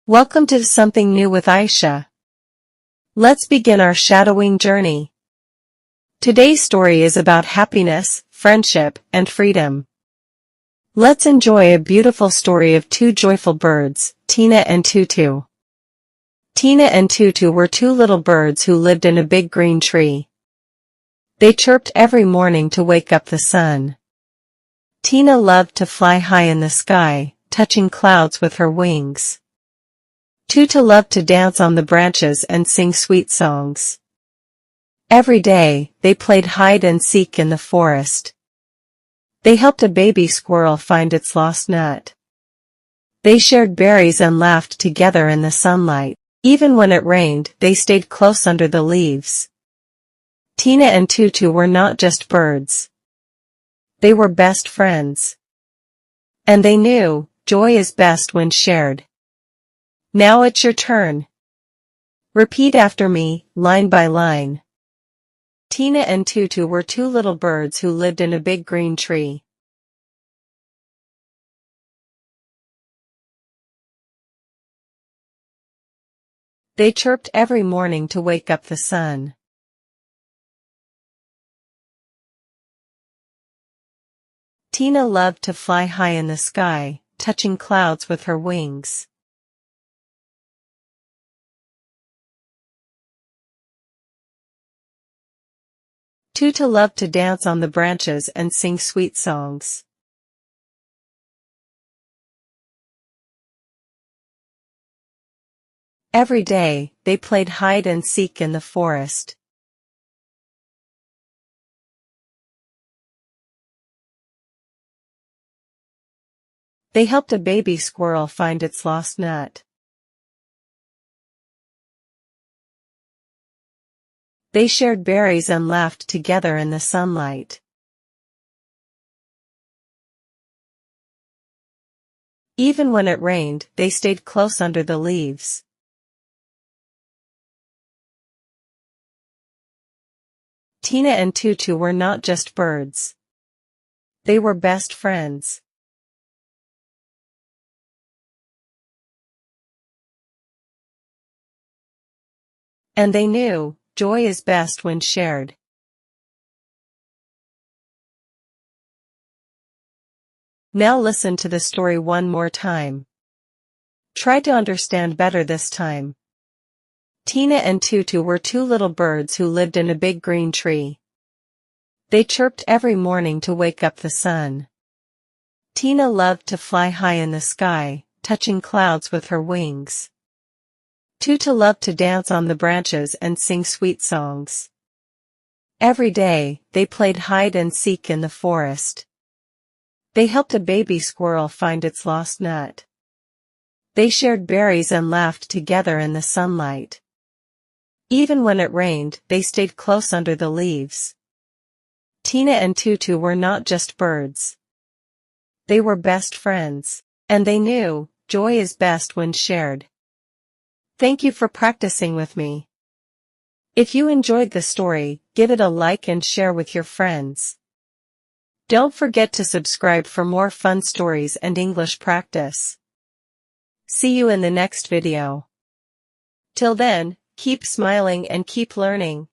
Welcome to Something New with Aisha. Let's begin our shadowing journey. Today's story is about happiness, friendship, and freedom. Let's enjoy a beautiful story of two joyful birds, Tina and Tutu. Tina and Tutu were two little birds who lived in a big green tree. They chirped every morning to wake up the sun. Tina loved to fly high in the sky, touching clouds with her wings. Tutu loved to dance on the branches and sing sweet songs. Every day, they played hide and seek in the forest. They helped a baby squirrel find its lost nut. They shared berries and laughed together in the sunlight. Even when it rained, they stayed close under the leaves. Tina and Tutu were not just birds. They were best friends. And they knew, joy is best when shared. Now it's your turn. Repeat after me, line by line. Tina and Tutu were two little birds who lived in a big green tree. They chirped every morning to wake up the sun. Tina loved to fly high in the sky, touching clouds with her wings. Tutu loved to dance on the branches and sing sweet songs. Every day, they played hide and seek in the forest. They helped a baby squirrel find its lost nut. They shared berries and laughed together in the sunlight. Even when it rained, they stayed close under the leaves. Tina and Tutu were not just birds. They were best friends. And they knew, joy is best when shared. Now listen to the story one more time. Try to understand better this time. Tina and Tutu were two little birds who lived in a big green tree. They chirped every morning to wake up the sun. Tina loved to fly high in the sky, touching clouds with her wings. Tutu loved to dance on the branches and sing sweet songs. Every day, they played hide and seek in the forest. They helped a baby squirrel find its lost nut. They shared berries and laughed together in the sunlight. Even when it rained, they stayed close under the leaves. Tina and Tutu were not just birds. They were best friends. And they knew, joy is best when shared. Thank you for practicing with me. If you enjoyed the story, give it a like and share with your friends. Don't forget to subscribe for more fun stories and English practice. See you in the next video. Till then, keep smiling and keep learning.